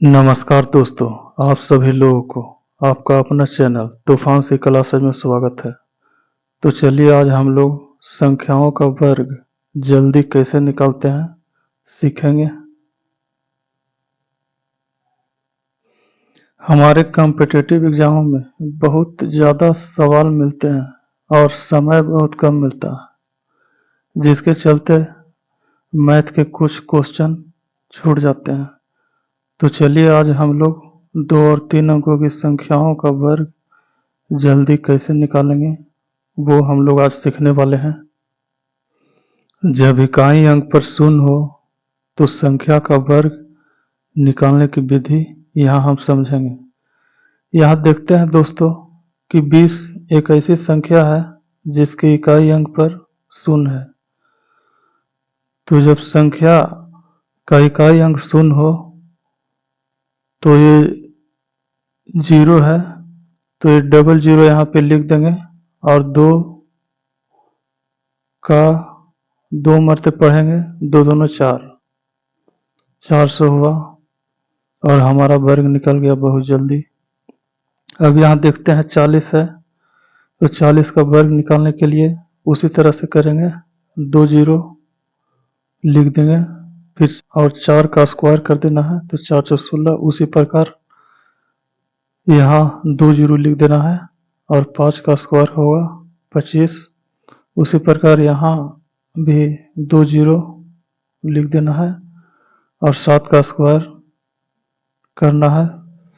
नमस्कार दोस्तों, आप सभी लोगों को आपका अपना चैनल तूफान सी क्लासेज में स्वागत है। तो चलिए आज हम लोग संख्याओं का वर्ग जल्दी कैसे निकालते हैं सीखेंगे। हमारे कॉम्पिटिटिव एग्जामों में बहुत ज़्यादा सवाल मिलते हैं और समय बहुत कम मिलता है, जिसके चलते मैथ के कुछ क्वेश्चन छूट जाते हैं। तो चलिए आज हम लोग 2 और 3 अंकों की संख्याओं का वर्ग जल्दी कैसे निकालेंगे वो हम लोग आज सीखने वाले हैं। जब इकाई अंक पर शून्य हो तो संख्या का वर्ग निकालने की विधि यहाँ हम समझेंगे। यहाँ देखते हैं दोस्तों कि 20 एक ऐसी संख्या है जिसकी इकाई अंक पर शून्य है। तो जब संख्या का इकाई अंक शून्य हो तो ये 0 है, तो ये डबल 0 यहाँ पे लिख देंगे और 2 का 2 मरते पढ़ेंगे, 2 दूनी 400 हुआ और हमारा वर्ग निकल गया बहुत जल्दी। अब यहाँ देखते हैं 40 है, तो 40 का वर्ग निकालने के लिए उसी तरह से करेंगे, 2 0 लिख देंगे फिर और 4 का स्क्वायर कर देना है तो 416। उसी प्रकार यहाँ 2 0 लिख देना है और 5 का स्क्वायर होगा 25। उसी प्रकार यहाँ भी 2 0 लिख देना है और 7 का स्क्वायर करना है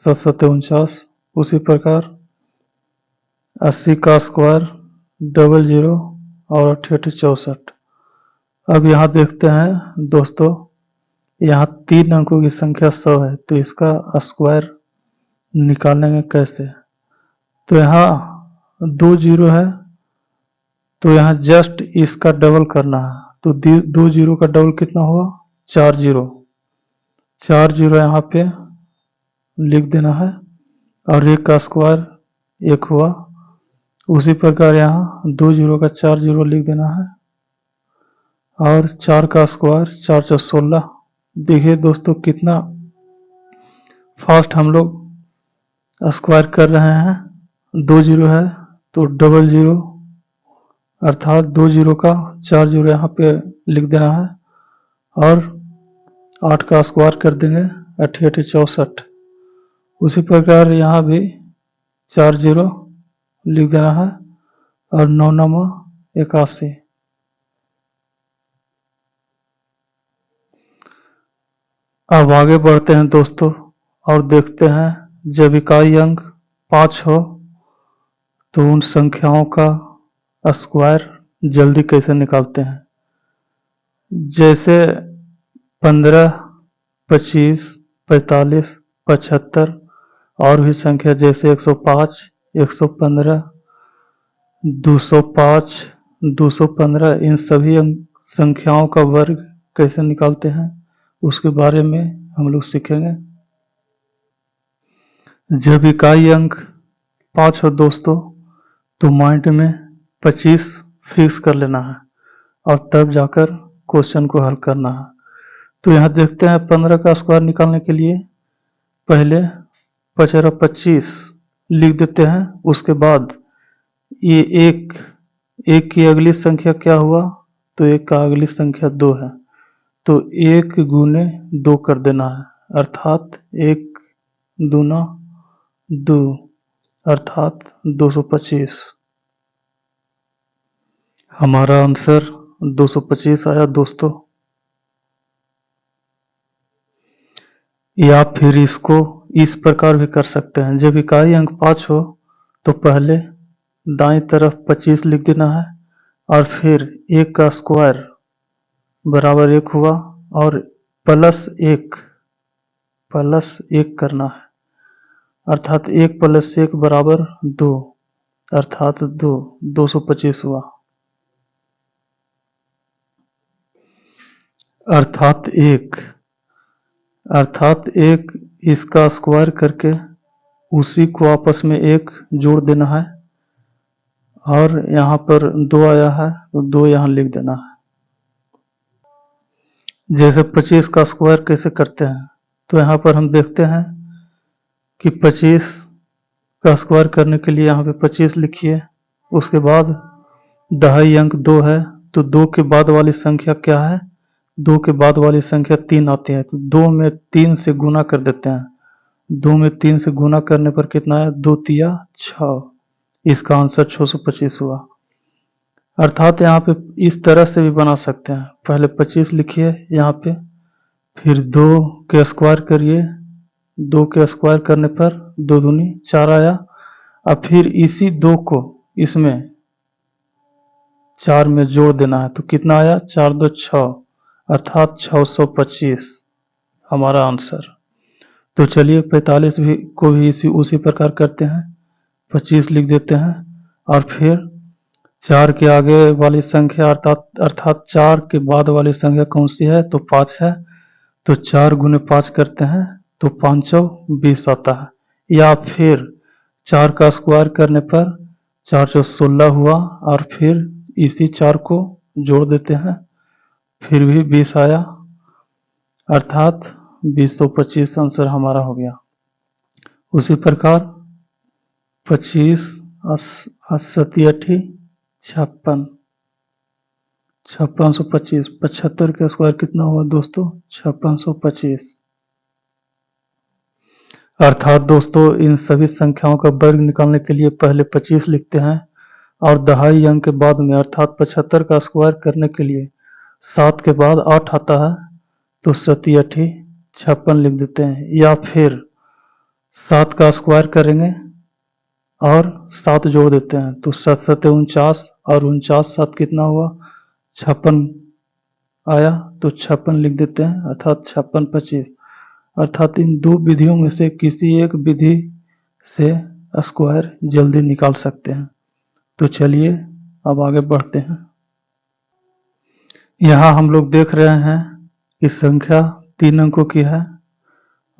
7 7 49। उसी प्रकार 80 का स्क्वायर डबल 0 और 88 64। अब यहाँ देखते हैं दोस्तों, यहाँ 3 अंकों की संख्या 100 है, तो इसका स्क्वायर निकालेंगे कैसे। तो यहाँ 2 0 है, तो यहाँ जस्ट इसका डबल करना है, तो 2 0 का डबल कितना हुआ 4 0। 4 0 यहाँ पे लिख देना है और 1 का स्क्वायर 1 हुआ। उसी प्रकार यहाँ 2 0 का 4 0 लिख देना है और 4 का स्क्वायर 416। देखिए दोस्तों कितना फास्ट हम लोग स्क्वायर कर रहे हैं। 2 0 है तो डबल 0 अर्थात 2 0 का 4 0 यहाँ पे लिख देना है और 8 का स्क्वायर कर देंगे 88 64। उसी प्रकार यहाँ भी 4 0 लिख देना है और 9 9 81। अब आगे बढ़ते हैं दोस्तों और देखते हैं जब इकाई अंक 5 हो तो उन संख्याओं का स्क्वायर जल्दी कैसे निकालते हैं। जैसे 15 25 45 75 और भी संख्या जैसे 105 115 205 215, इन सभी संख्याओं का वर्ग कैसे निकालते हैं उसके बारे में हम लोग सीखेंगे। जब इकाई अंक 5 हो दोस्तों तो माइंड में 25 फिक्स कर लेना है और तब जाकर क्वेश्चन को हल करना है। तो यहाँ देखते हैं 15 का स्क्वायर निकालने के लिए पहले 5 25 लिख देते हैं। उसके बाद ये एक की अगली संख्या क्या हुआ, तो एक का अगली संख्या 2 है, तो 1 गुने 2 कर देना है अर्थात 1 दूना 2 अर्थात 225। हमारा आंसर 225 आया दोस्तों। या फिर इसको इस प्रकार भी कर सकते हैं, जब इकाई अंक 5 हो तो पहले दाईं तरफ 25 लिख देना है और फिर 1 का स्क्वायर बराबर 1 हुआ और प्लस 1 करना है अर्थात 1 + 1 बराबर 2 अर्थात 225 हुआ। अर्थात 1 इसका स्क्वायर करके उसी को आपस में 1 जोड़ देना है और यहाँ पर 2 आया है तो 2 यहाँ लिख देना है। जैसे 25 का स्क्वायर कैसे करते हैं, तो यहाँ पर हम देखते हैं कि 25 का स्क्वायर करने के लिए यहाँ पे 25 लिखिए। उसके बाद दहाई अंक 2 है, तो 2 के बाद वाली संख्या क्या है? 2 के बाद वाली संख्या 3 आती है, तो 2 में 3 से गुना कर देते हैं। 2 में 3 से गुना करने पर कितना है? 2 तिया 6। इसका आंसर 625 हुआ। अर्थात यहाँ पे इस तरह से भी बना सकते हैं। पहले 25 लिखिए यहाँ पे, फिर 2 के स्क्वायर करिए। 2 के स्क्वायर करने पर 2 दूनी 4 आया। अब फिर इसी 2 को इसमें 4 में जोड़ देना है, तो कितना आया? 4 2 6, अर्थात 625 हमारा आंसर। तो चलिए 45 भी को भी उसी प्रकार करते हैं। 25 लिख देते हैं और फिर 4 के आगे वाली संख्या अर्थात 4 के बाद वाली संख्या कौन सी है? तो 5 है। तो 4 गुने 5 करते हैं तो 5 20 आता है। या फिर 4 का स्क्वायर करने पर 4 16 हुआ और फिर इसी 4 को जोड़ देते हैं, फिर भी 20 आया, अर्थात 225 आंसर हमारा हो गया। उसी प्रकार 25 सती 56, 5625, 75 का स्क्वायर कितना हुआ दोस्तों? 5625। अर्थात दोस्तों इन सभी संख्याओं का वर्ग निकालने के लिए पहले 25 लिखते हैं और दहाई अंक के बाद में अर्थात 75 का स्क्वायर करने के लिए 7 के बाद 8 आता है, तो 7 8 56 लिख देते हैं। या फिर 7 का स्क्वायर करेंगे और 7 जोड़ देते हैं, तो 7 7 49 और 49 7 कितना हुआ? 56 आया, तो 56 लिख देते हैं, अर्थात 56 25। अर्थात इन दो विधियों में से किसी एक विधि से स्क्वायर जल्दी निकाल सकते हैं। तो चलिए अब आगे बढ़ते हैं। यहाँ हम लोग देख रहे हैं कि संख्या 3 अंकों की है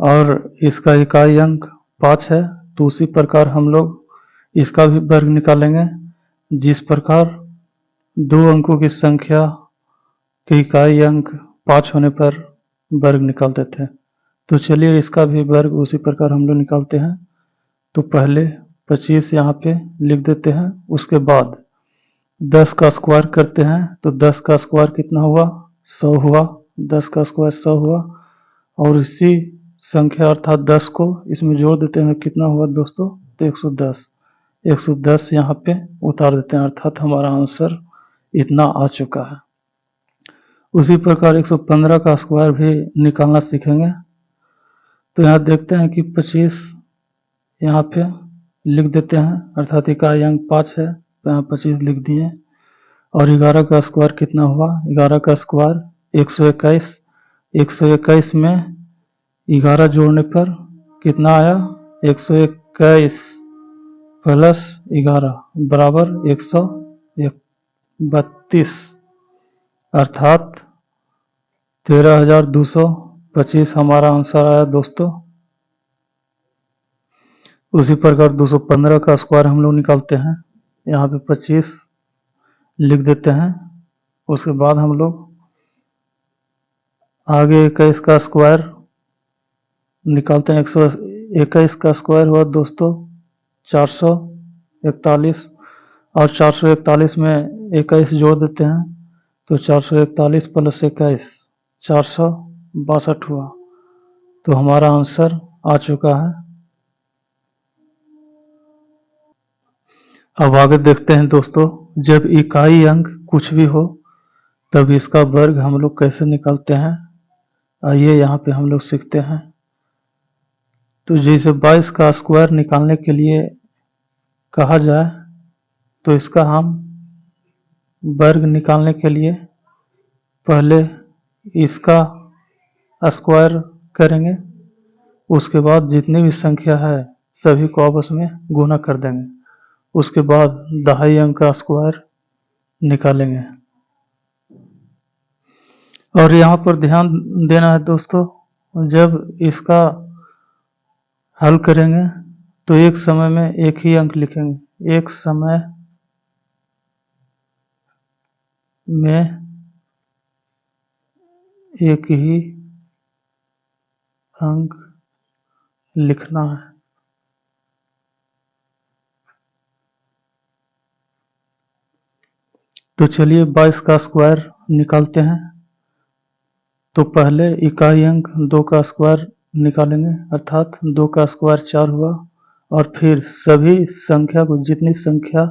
और इसका इकाई अंक 5 है, तो उसी प्रकार हम लोग इसका भी वर्ग निकालेंगे। जिस प्रकार 2 अंकों की संख्या के इकाई अंक 5 होने पर वर्ग निकालते थे, तो चलिए इसका भी वर्ग उसी प्रकार हम लोग निकालते हैं। तो पहले 25 यहाँ पे लिख देते हैं, उसके बाद 10 का स्क्वायर करते हैं, तो 10 का स्क्वायर कितना हुआ? 100 हुआ। 10 का स्क्वायर 100 हुआ और इसी संख्या अर्थात 10 को इसमें जोड़ देते हैं, कितना हुआ दोस्तों? तो 110। 110 यहाँ पे उतार देते हैं, अर्थात हमारा आंसर इतना आ चुका है। उसी प्रकार 115 का स्क्वायर भी निकालना सीखेंगे। तो यहाँ देखते हैं कि 25 यहाँ पे लिख देते हैं, अर्थात इकाई अंक 5 है, तो यहाँ 25 लिख दिए। और 11 का स्क्वायर कितना हुआ? 11 का स्क्वायर 121। 121 में 11 जोड़ने पर कितना आया? 121 प्लस 11 बराबर 132, अर्थात 13,225 हमारा आंसर आया दोस्तों। उसी प्रकार 215 का स्क्वायर हम लोग निकालते हैं। यहाँ पे 25 लिख देते हैं, उसके बाद हम लोग आगे 21 का स्क्वायर निकालते हैं। 121 का स्क्वायर हुआ दोस्तों 441, और 441 में 21 जोड़ देते हैं, तो 441 प्लस 21 462 हुआ। तो हमारा आंसर आ चुका है। अब आगे देखते हैं दोस्तों, जब इकाई अंक कुछ भी हो तब इसका वर्ग हम लोग कैसे निकालते हैं, आइए यहाँ पे हम लोग सीखते हैं। तो जैसे 22 का स्क्वायर निकालने के लिए कहा जाए, तो इसका हम वर्ग निकालने के लिए पहले इसका स्क्वायर करेंगे, उसके बाद जितनी भी संख्या है सभी को आपस में गुना कर देंगे, उसके बाद दहाई अंक का स्क्वायर निकालेंगे। और यहाँ पर ध्यान देना है दोस्तों, जब इसका हल करेंगे तो एक समय में एक ही अंक लिखेंगे। एक समय में एक ही अंक लिखना है। तो चलिए 22 का स्क्वायर निकालते हैं। तो पहले इकाई अंक 2 का स्क्वायर निकालेंगे, अर्थात 2 का स्क्वायर 4 हुआ, और फिर सभी संख्या को, जितनी संख्या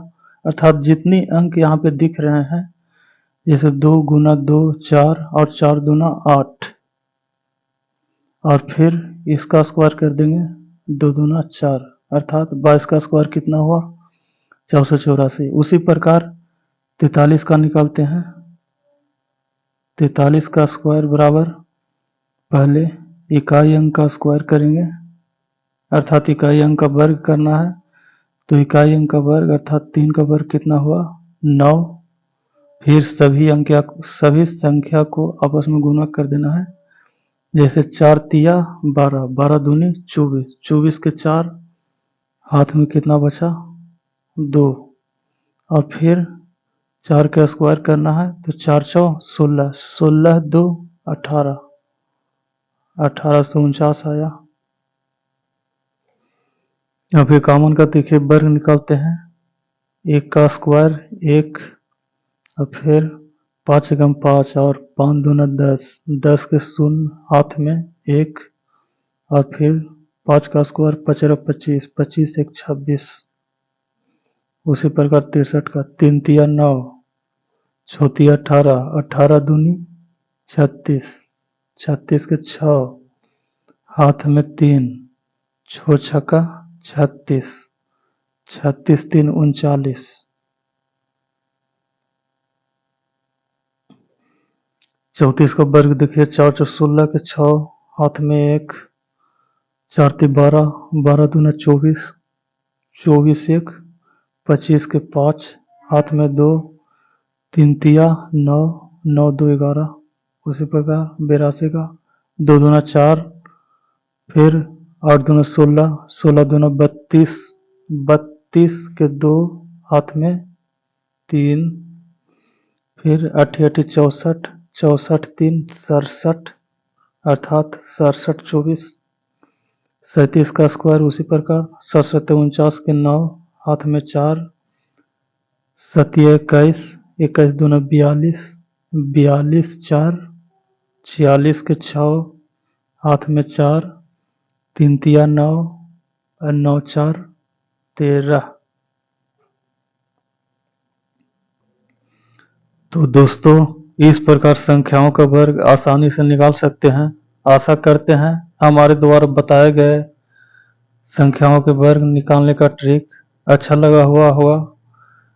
अर्थात जितनी अंक यहाँ पे दिख रहे हैं, जैसे 2 गुना 2 4 और 4 दूना 8, और फिर इसका स्क्वायर कर देंगे 2 दूना 4, अर्थात 22 का स्क्वायर कितना हुआ 484। उसी प्रकार 43 का निकालते हैं। 43 का स्क्वायर बराबर पहले इकाई अंक का स्क्वायर करेंगे, अर्थात इकाई अंक का वर्ग करना है। तो इकाई अंक का वर्ग अर्थात 3 का वर्ग कितना हुआ 9, फिर सभी संख्या को आपस में गुणा कर देना है। जैसे 4 तिया 12, 12 दूनी 24, 24 के 4, हाथ में कितना बचा 2, और फिर 4 का स्क्वायर करना है। तो 4 चौ 16, 16 2 18, 1849 आया। अब ये कॉमन का देखिए वर्ग निकालते हैं। 1 का स्क्वायर 1, और फिर 5 एकम 5 और 5 दूना 10, 10 के शून्य हाथ में 1, और फिर 5 का स्क्वायर 5 और 25, 25 एक 26। उसी प्रकार 63 का 3 तिया 9, 6 तिया 18, 18 दूनी 36, 36 के 6 हाथ में 3, 6 छक्का 36, 36 3 39। 34 का वर्ग देखिए 4 चौ 16 के 6, हाथ में 1, 4 ती 12, 12 दूना 24, 24 एक 25 के 5, हाथ में 2, 3 तिया 9, 9 2 11। उसी प्रकार 82 का 2 दूना 4, फिर 8 दूना 16, 16 दूना 32, 32 के 2, हाथ में 3, फिर 8 8 64, 64 3 67, अर्थात 67 24। 37 का स्क्वायर उसी प्रकार 67 49 के 9, हाथ में 4, 7 21, 21 दूना 42, 42 4, 46 के 6, हाथ में 4, 3 तिया 9, और 9 4 13। तो दोस्तों इस प्रकार संख्याओं का वर्ग आसानी से निकाल सकते हैं। आशा करते हैं हमारे द्वारा बताए गए संख्याओं के वर्ग निकालने का ट्रिक अच्छा लगा हुआ होगा।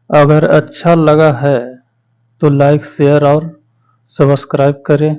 अगर अच्छा लगा है तो लाइक शेयर और सब्सक्राइब करें।